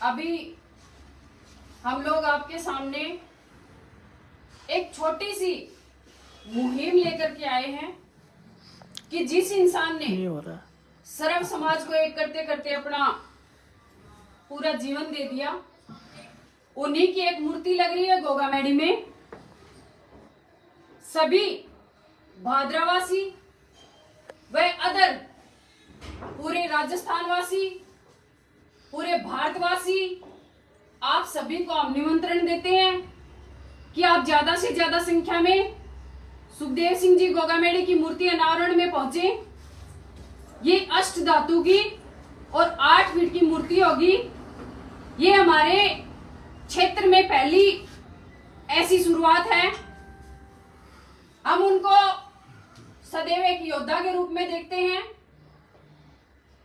अभी हम लोग आपके सामने एक छोटी सी मुहिम लेकर के आए हैं कि जिस इंसान ने सर्व समाज को एक करते करते अपना पूरा जीवन दे दिया, उन्हीं की एक मूर्ति लग रही है गोगामेडी में। सभी भाद्रावासी व अदर पूरे राजस्थान वासी, पूरे भारतवासी, आप सभी को हम निमंत्रण देते हैं कि आप ज्यादा से ज्यादा संख्या में सुखदेव सिंह जी गोगामेडी की मूर्ति अनावरण में पहुंचे। ये अष्ट धातु की और 8 फीट की मूर्ति होगी। ये हमारे क्षेत्र में पहली ऐसी शुरुआत है। हम उनको सदैव एक योद्धा के रूप में देखते हैं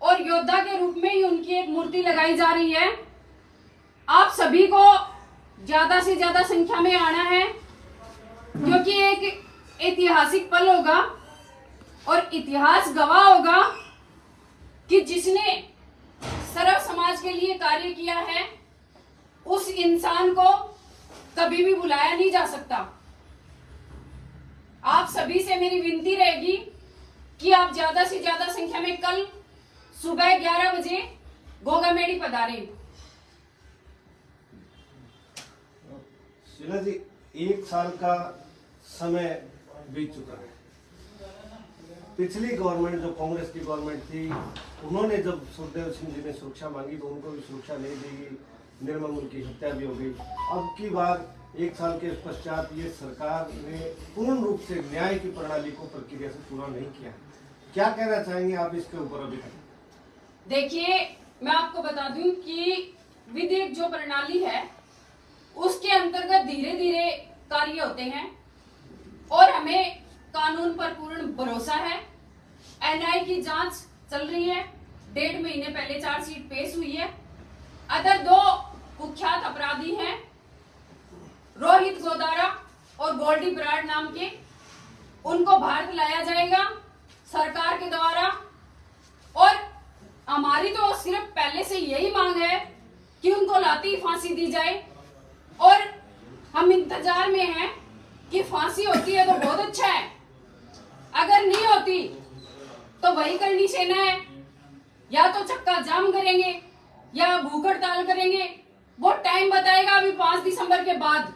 और योद्धा के रूप में ही उनकी एक मूर्ति लगाई जा रही है। आप सभी को ज्यादा से ज्यादा संख्या में आना है, क्योंकि एक ऐतिहासिक पल होगा और इतिहास गवाह होगा कि जिसने सर्व समाज के लिए कार्य किया है उस इंसान को कभी भी बुलाया नहीं जा सकता। आप सभी से मेरी विनती रहेगी कि आप ज्यादा से ज्यादा संख्या में कल सुबह 11 बजे गोगामेडी पधारें। शीला जी, 1 साल का समय बीत चुका है। पिछली गवर्नमेंट जो कांग्रेस की गवर्नमेंट थी, उन्होंने जब सुखदेव सिंह जी ने सुरक्षा मांगी तो उनको भी सुरक्षा नहीं दी गई, निर्मल की हत्या भी हो गई। अब की बार 1 साल के पश्चात ये सरकार ने पूर्ण रूप से न्याय की प्रणाली को प्रक्रिया से पूरा नहीं किया। क्या कहना चाहेंगे आप इसके ऊपर अभी तक? देखिए, मैं आपको बता दूं कि विधिक जो प्रणाली है उसके अंतर्गत धीरे धीरे कार्य होते हैं और हमें कानून पर पूर्ण भरोसा है। एनआई की जांच चल रही है। 1.5 महीने पहले चार्जशीट पेश हुई है। अदर 2 कुख्यात अपराधी हैं, रोहित गोदारा और गोल्डी बराड़ नाम के। उनको भारत लाया जाएगा सरकार के द्वारा। और हमारी तो सिर्फ पहले से यही मांग है कि उनको लाती ही फांसी दी जाए। और हम इंतजार में हैं कि फांसी होती है तो बहुत अच्छा है, अगर नहीं होती तो वही करनी सेना है, या तो चक्का जाम करेंगे या भूख हड़ताल करेंगे। वो टाइम बताएगा अभी 5 दिसंबर के बाद।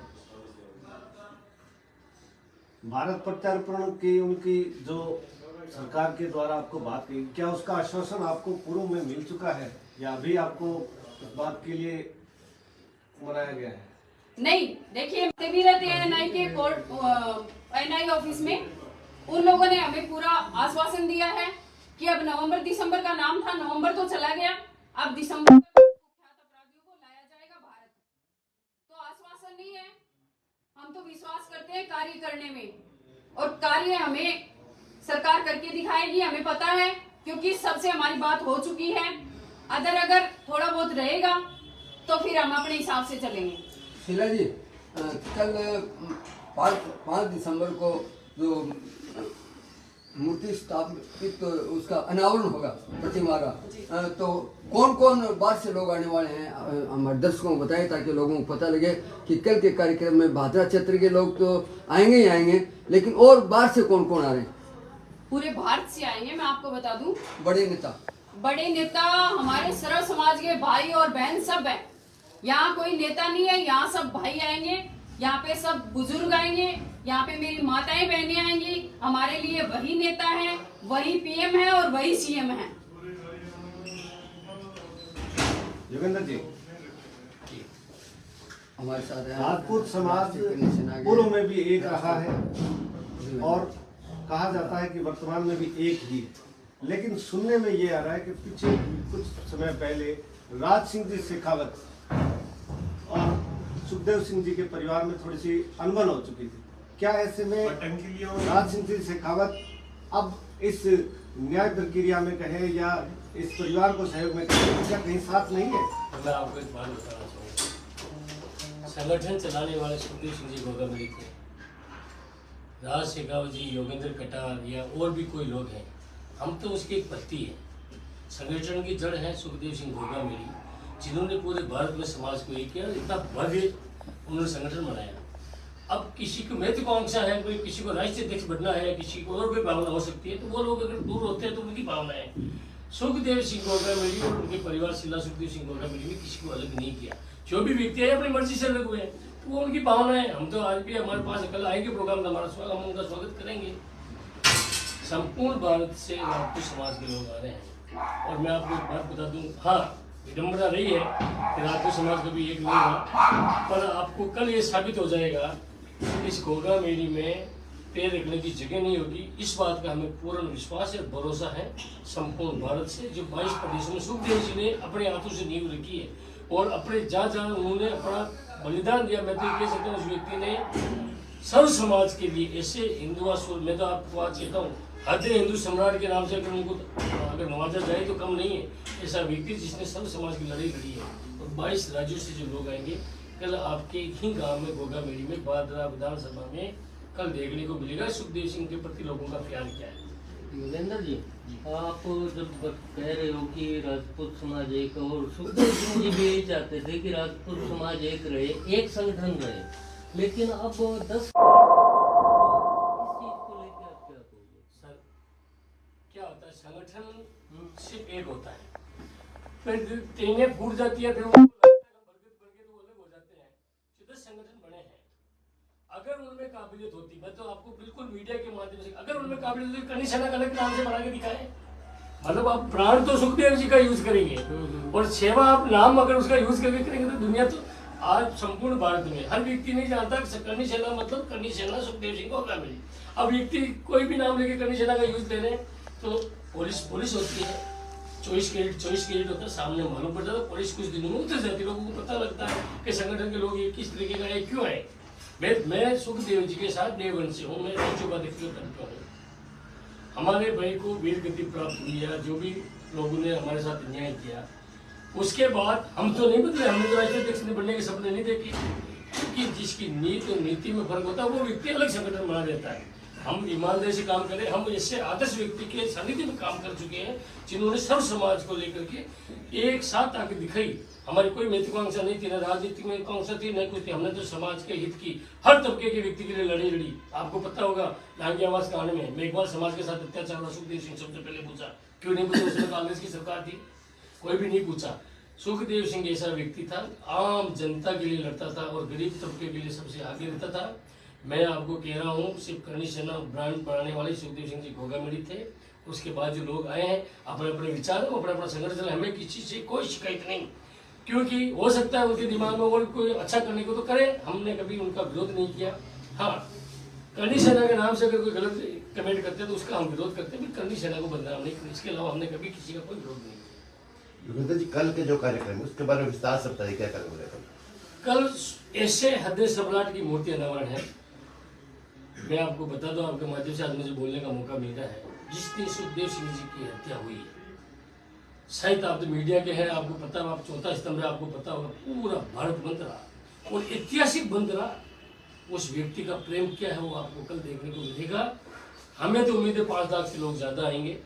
भारत प्रत्यार्पण की उनकी जो सरकार के द्वारा आपको बात की, क्या उसका आश्वासन आपको पूर्व में मिल चुका है या अभी आपको इस बात के लिए मनाया गया है? नहीं, देखिए, भी रहते हैं एनआई के कोर्ट एनआई ऑफिस में। उन लोगों ने हमें पूरा आश्वासन दिया है कि अब नवंबर दिसंबर का नाम था, नवंबर तो चला गया, अब दिसंबर तक कुख्यात अपराधियों को लाया जाएगा भारत। तो आश्वासन नहीं है, हम तो विश्वास करते हैं कार्य करने में, और कार्य हमें सरकार करके दिखाएगी, हमें पता है, क्योंकि सबसे हमारी बात हो चुकी है। अगर थोड़ा बहुत रहेगा तो फिर हम अपने हिसाब से चलेंगे। शीला जी, कल 5 दिसंबर को जो मूर्ति स्थापित तो उसका अनावरण होगा प्रतिमा का, तो कौन कौन बाहर से लोग आने वाले हैं हमारे दर्शकों को बताएं, ताकि लोगों को पता लगे कि कल के कार्यक्रम में भाद्रा क्षेत्र के लोग तो आएंगे ही आएंगे, लेकिन और बाहर से कौन कौन आ रहे हैं? पूरे भारत से आएंगे। मैं आपको बता दूं, बड़े नेता हमारे सर्व समाज के भाई और बहन सब हैं। यहाँ कोई नेता नहीं है, यहाँ सब भाई आएंगे, यहाँ पे सब बुजुर्ग आएंगे, यहाँ पे मेरी माताएं बहनें आएंगी। हमारे लिए वही नेता है, वही पीएम है और वही सीएम है। योगेंद्र जी, हमारे साथ राजपूत समाज पूर्व में भी एक रहा है और कहा जाता है कि वर्तमान में भी एक ही है, लेकिन सुनने में ये आ रहा है कि पीछे कुछ समय पहले राज सिंह जी शेखावत और सुखदेव सिंह जी के परिवार में थोड़ी सी अनबन हो चुकी थी। क्या ऐसे में राज सिंह जी शेखावत अब इस न्याय प्रक्रिया में कहे या इस परिवार को सहयोग में कहे, क्या कहीं साथ नहीं है? मैं आपको एक बात बताना चाहूँगा। संगठन चलाने वाले सुखदेव सिंह जी गोगामेडी थे, राज शेखावत जी, योगेंद्र कटार या और भी कोई लोग हैं, हम तो उसकी एक पत्ती है। संगठन की जड़ है सुखदेव सिंह गोगामेडी। जिन्होंने पूरे भारत में समाज को एक किया, इतना भव्य उन्होंने संगठन बनाया। अब किसी को महत्वाकांक्षा है, कोई किसी को राष्ट्रीय अध्यक्ष बनना है, किसी को और भी भावना हो सकती है, तो वो लोग अगर दूर होते हैं तो उनकी भावना है। सुखदेव सिंह गोगामेली और उनके परिवार शिला सुखदेव सिंह गोगामेली ने किसी को अलग नहीं किया। जो भी व्यक्ति है अपनी मर्जी से अलग हुए हैं, तो वो उनकी भावना है। हम तो आज भी हमारे पास कल आएंगे प्रोग्राम में, हमारा स्वागत, हम उनका स्वागत करेंगे। संपूर्ण भारत से राजपूत समाज के लोग आ रहे हैं। और मैं आपको एक बात बता दूं, हाँ विडम्बना रही है कि राजपूत समाज कभी एक नहीं हुआ, पर आपको कल ये साबित हो जाएगा इस गोगामेली में पैर रखने की जगह नहीं होगी। इस बात का हमें पूर्ण विश्वास और भरोसा है। संपूर्ण भारत से जो 22 प्रदेशों में सुखदेव जी ने अपने हाथों से नींव रखी है और अपने जहाँ जहाँ उन्होंने अपना बलिदान दिया, मैं तो ये कह सकता हूँ उस व्यक्ति ने सर्व समाज के लिए ऐसे हिंदू, मैं तो आपको आज कहता हूँ आधे हिंदू सम्राट के नाम से अगर उनको अगर नवाजा जाए तो कम नहीं है। ऐसा व्यक्ति जिसने सर्व समाज की लड़ाई लड़ी है। और 22 राज्यों से जो लोग आएंगे कल आपके ही गांव में गोगामेली में बादरा विधानसभा में कल देखने को मिलेगा सुखदेव सिंह के प्रति लोगों का प्यार क्या है। योगेंद्र जी, आप जब कह रहे हो कि राजपूत समाज एक, और सुखदेव सिंह जी भी यही चाहते थे कि राजपूत समाज एक रहे, एक संगठन रहे, लेकिन अब 10 इस चीज को लेकर आप क्या कहोगे? सर क्या होता है, संगठन सिर्फ एक होता है, फिर टेनें फूट जाती है, फिर वो अलग हो जाते हैं। 10 संगठन बने हैं। अगर उनमें काबिलियत होती, मैं तो आपको बिल्कुल मीडिया के माध्यम से, अगर उनमें काबिलियत होती कनी सेना का अलग नाम से बना के दिखाए। मतलब आप प्राण तो सुखदेव जी का यूज करेंगे और सेवा आप नाम अगर उसका यूज करके करेंगे तो दुनिया तो आज संपूर्ण भारत में हर व्यक्ति नहीं जानता कि करनी सेना मतलब करनी सेना सुखदेव सिंह गोगामेली। अब व्यक्ति कोई भी नाम लेके करनी सेना का यूज ले रहे हैं तो पुलिस होती है, 24 कैरेट होता है, सामने मालूम पड़ जाता है। पुलिस कुछ दिनों में उतर जाती है, लोगों को पता लगता है कि संगठन के लोग ये किस तरीके का है, क्यों है। मैं सुखदेव जी के साथ डे वन से हूँ, मैं राज्यों का देखिए करता हूँ। हमारे भाई को वीर गति प्राप्त हुई है, जो भी लोगों ने हमारे साथ अन्याय किया, उसके बाद हम तो नहीं बदले, हमने तो राष्ट्रीय अध्यक्ष बनने के सपने नहीं देखे। क्योंकि जिसकी नीति और नीति में फर्क होता है वो व्यक्ति अलग संगठन बना देता है। हम ईमानदारी से काम करें, हम ऐसे आदर्श व्यक्ति के सानिध्य में काम कर चुके हैं जिन्होंने सर्व समाज को लेकर के एक साथ आके दिखाई। हमारी कोई महत्वाकांक्षा नहीं थी, ना राजनीतिक महत्वाकांक्षा थी, न कुछ थी। हमने तो समाज के हित की हर तबके के व्यक्ति के लिए लड़ी। आपको पता होगा डांगी आवाज कांड में मेघवाल समाज के साथ अत्याचार हुआ, सुखदेव सिंह सबसे पहले पूछा, क्यों नहीं पूछा? उसमें कांग्रेस की सरकार थी, कोई भी नहीं पूछा। सुखदेव सिंह ऐसा व्यक्ति था, आम जनता के लिए लड़ता था और गरीब तबके के लिए सबसे आगे रहता था। मैं आपको कह रहा हूँ, सिर्फ करनी सेना ब्रांड बनाने वाले सुखदेव सिंह जी गोगामेली थे। उसके बाद जो लोग आए हैं अपने अपने विचार, अपना अपना संघर्ष, हमें किसी से कोई शिकायत नहीं, क्योंकि हो सकता है उनके दिमाग में और कोई अच्छा करने को तो करे, हमने कभी उनका विरोध नहीं किया। हाँ, करनी सेना के नाम से अगर कोई गलत कमेंट करते हैं तो उसका हम विरोध करते हैं, करनी सेना को बदनाम नहीं करते। इसके अलावा हमने कभी किसी का कोई विरोध नहीं किया। योगेंद्र जी, कल के जो कार्यक्रम है उसके बारे में विस्तार से बताइए, क्या कार्यक्रम है कल? ऐसे हृदय सम्राट की मूर्ति अनावरण है। मैं आपको बता दूं, आपके माध्यम से आज मुझे बोलने का मौका मिला है। जिस दिन सुखदेव सिंह जी की हत्या हुई है, शायद आप तो मीडिया के हैं, आपको पता है, आप चौथा स्तंभ है, आपको पता होगा, पूरा भारत बंद रहा और ऐतिहासिक बंद रहा। उस व्यक्ति का प्रेम क्या है वो आपको कल देखने को मिलेगा। हमें तो उम्मीद है 5 लाख से लोग ज्यादा आएंगे,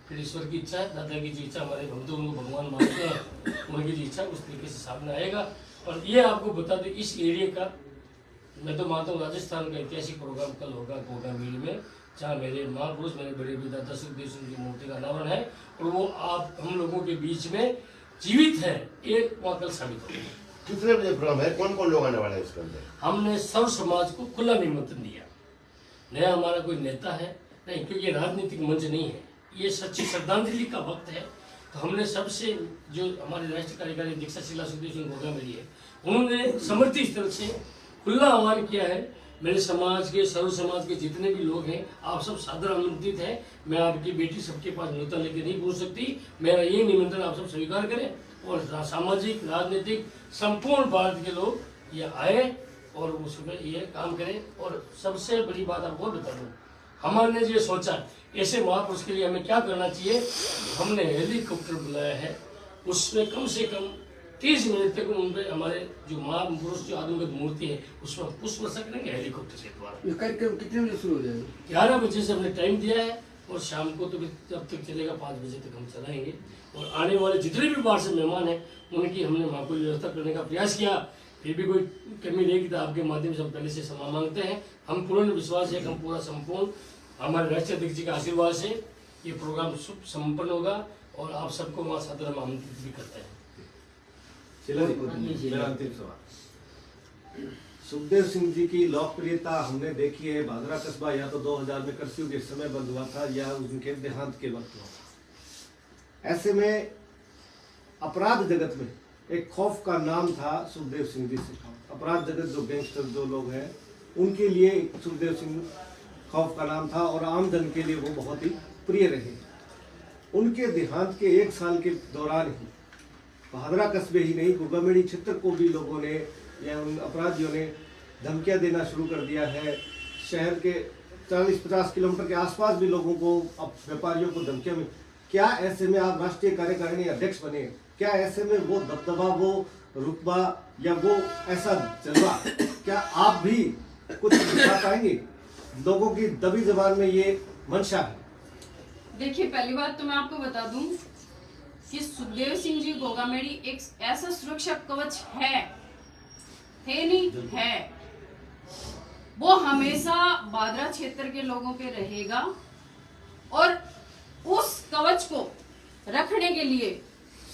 फिर ईश्वर की इच्छा है, दादा की जो इच्छा, हमारे हम तो उनको भगवान मानते हैं, उनकी जो इच्छा उस तरीके से सामने आएगा। और ये आपको बता दें, इस एरिया का मैं तो मानता हूँ राजस्थान का ऐतिहासिक प्रोग्राम कल होगा गोगामेली में, जहाँ मेरे महापुरुष, मेरे बड़े दादा सुखदेव सिंह की मूर्ति का अनावरण है और वो आप हम लोगों के बीच में जीवित है, एक वहाँ कल साबित होगा। कितने बजे प्रोग्राम है, कौन कौन लोग आने वाले हैं इसके अंदर? हमने सर्व समाज को खुला निमंत्रण दिया। नया हमारा कोई नेता है नहीं, क्योंकि राजनीतिक मंच नहीं है, ये सच्ची श्रद्धांजलि का वक्त है। तो हमने सबसे, जो हमारे राष्ट्रीय कार्यकारी अध्यक्ष शिला सुखदेव सिंह गोगामेली है, उन्होंने समर्थी स्थल से खुला आह्वान किया है। मेरे समाज के, सर्व समाज के जितने भी लोग हैं, आप सब सादर आमंत्रित हैं। मैं आपकी बेटी सबके पास न्योता लेके नहीं पूछ सकती, मेरा ये निमंत्रण आप सब स्वीकार करें और सामाजिक, राजनीतिक, संपूर्ण भारत के लोग ये आए और उसमें ये काम करें। और सबसे बड़ी बात आपको बता दूँ, हमारे ये सोचा ऐसे महापुरुष के लिए हमें क्या करना चाहिए। हमने हेलीकॉप्टर बुलाया है, उसमें कम से कम 30 मिनट तक उन पे हमारे जो महापुरुष जो आदमगत मूर्ति है उसमें पुष्प वर्षा करेंगे हेलीकॉप्टर से द्वारा। ये कार्यक्रम कितने बजे शुरू हो जाएगा? 11 बजे से हमने टाइम दिया है और शाम को तो फिर जब तक चलेगा 5 बजे तक हम चलाएंगे। और आने वाले जितने भी बाहर से मेहमान हैं उनकी हमने माकूल व्यवस्था करने का प्रयास किया। फिर भी कोई कमी रहेगी तो आपके माध्यम से हम पहले से क्षमा मांगते हैं। हम पूर्ण विश्वास है कि हम पूरा संपूर्ण हमारे राष्ट्रीय अध्यक्ष जी का आशीर्वाद से ये प्रोग्राम शुभ संपन्न होगा और आप सबको वहाँ सादर हम आमंत्रित भी करते हैं। मेरा अंतिम सवाल, सुखदेव सिंह जी की लोकप्रियता हमने देखी है। भादरा कस्बा या तो 2000 में कर्फ्यू के समय बंद हुआ था या उनके देहांत के वक्त हुआ था। ऐसे में अपराध जगत में एक खौफ का नाम था सुखदेव सिंह जी से। अपराध जगत जो गैंगस्टर जो लोग हैं उनके लिए सुखदेव सिंह खौफ का नाम था और आम जन के लिए वो बहुत ही प्रिय रहे। उनके देहांत के 1 साल के दौरान ही भादरा कस्बे ही नहीं गोगामेड़ी क्षेत्र को भी लोगों ने या उन अपराधियों ने धमकियां देना शुरू कर दिया है। शहर के 40-50 किलोमीटर के आसपास भी लोगों को, अब व्यापारियों को धमकियां मिल। क्या ऐसे में आप राष्ट्रीय कार्यकारिणी अध्यक्ष बने, क्या ऐसे में वो दबदबा, वो रुतबा या वो ऐसा जज्बा, क्या आप भी कुछ दिखा पाएंगे? लोगों की दबी जबान में ये मंशा है। देखिए, पहली बात तो मैं आपको बता दूं कि सुखदेव सिंह जी गोगामेड़ी एक ऐसा सुरक्षा कवच है नहीं है। वो हमेशा भादरा क्षेत्र के लोगों पे रहेगा और उस कवच को रखने के लिए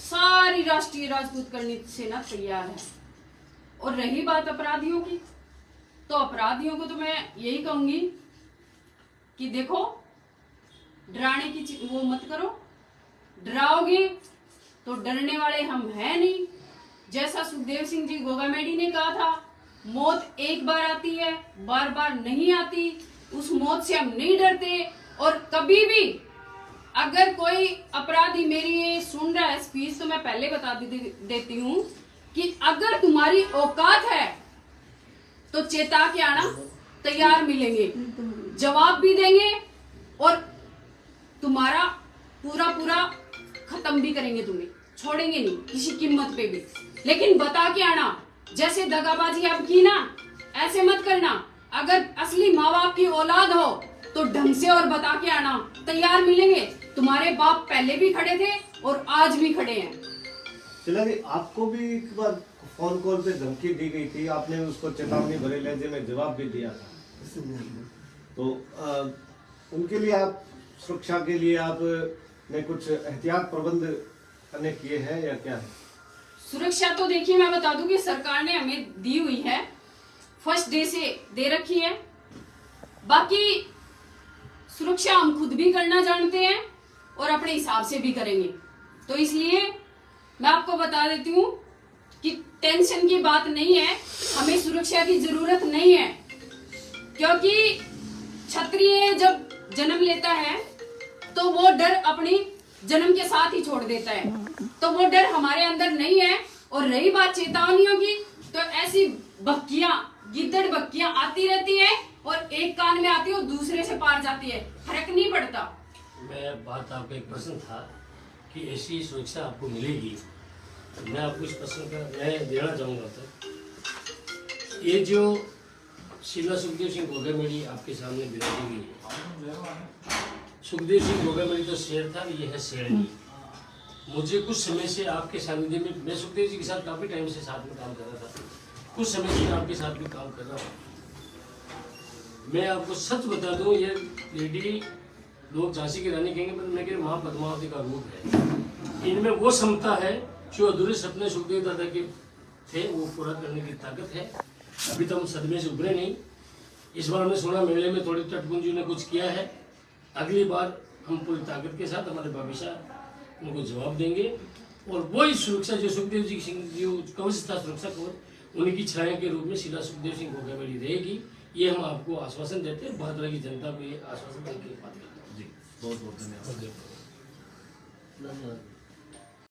सारी राष्ट्रीय राजपूत करनी सेना तैयार है। और रही बात अपराधियों की, तो अपराधियों को तो मैं यही कहूंगी कि देखो, डराने की वो मत करो। डराओगे तो डरने वाले हम हैं नहीं। जैसा सुखदेव सिंह जी गोगामेड़ी ने कहा था, मौत एक बार आती है, बार बार नहीं आती। उस मौत से हम नहीं डरते। और कभी भी अगर कोई अपराधी मेरी ये सुन रहा है स्पीच, तो मैं पहले बता देती हूँ कि अगर तुम्हारी औकात है तो चेता के आना, तैयार मिलेंगे, जवाब भी देंगे और तुम्हारा पूरा खत्म भी करेंगे, तुम्हें छोड़ेंगे नहीं किसी कीमत पे भी। लेकिन बता के आना। जैसे दगाबाजी अब की ना, ऐसे मत करना। अगर असली माँ बाप की औलाद हो तो ढंग से और बता के आना, तैयार मिलेंगे। तुम्हारे बाप पहले भी खड़े थे और आज भी खड़े हैं। चला जी, आपको भी एक बार फोन कॉल पे धमकी दी गई थी, आपने उसको चेतावनी भरे लहजे में जवाब भी दिया था। तो उनके लिए आप सुरक्षा के लिए आपने कुछ एहतियात प्रबंध करने किए हैं या क्या है? सुरक्षा तो देखिए, मैं बता दूं कि सरकार ने हमें दी हुई है, फर्स्ट डे से दे रखी है। बाकी सुरक्षा हम खुद भी करना जानते हैं और अपने हिसाब से भी करेंगे। तो इसलिए मैं आपको बता देती हूँ कि टेंशन की बात नहीं है, हमें सुरक्षा की जरूरत नहीं है। क्योंकि क्षत्रिय जब जन्म लेता है तो वो डर अपनी जन्म के साथ ही छोड़ देता है, तो वो डर हमारे अंदर नहीं है। और रही बात चेतावनियों की, तो ऐसी बक्कियां, गिद्दड़ बक्कियां आती रहती है और एक कान में आती है और दूसरे से पार जाती है, फर्क नहीं पड़ता। मैं बात, आपका एक प्रश्न था कि ऐसी सुरक्षा आपको मिलेगी, तो मैं आपको इस प्रश्न का मैं देना चाहूँगा। तो ये जो शिला सुखदेव सिंह गोगामेड़ी आपके सामने बिराजी गई है, सुखदेव सिंह गोगामेड़ी तो शेर था, ये है शेरनी। मुझे कुछ समय से आपके सानिध्य में, मैं सुखदेव जी के साथ काफ़ी टाइम से साथ में काम कर रहा था, कुछ समय से आपके साथ भी काम कर रहा हूँ। मैं आपको सच बता दूँ, ये लेडी, लोग झांसी की रानी कहेंगे, पर मैं कह रहा हूँ पद्मावती का रूप है। इनमें वो क्षमता है जो अधूरे सपने सुखदेव दादा के थे, वो पूरा करने की ताकत है। अभी तो हम सदमे से उभरे नहीं। इस बार हमने सुना मेले में थोड़ी टटपुंजी ने कुछ किया है, अगली बार हम पूरी ताकत के साथ हमारे बाबिशा उनको जवाब देंगे। और वही सुरक्षा जो सुखदेव जी सिंह जो कवच था, सुरक्षा कवच, उनकी छाया के रूप में शिला सुखदेव सिंह गोगामेड़ी रहेगी। ये हम आपको आश्वासन देते हैं, भादरा की जनता को ये आश्वासन देने की बात करते हैं। जी, बहुत बहुत धन्यवाद।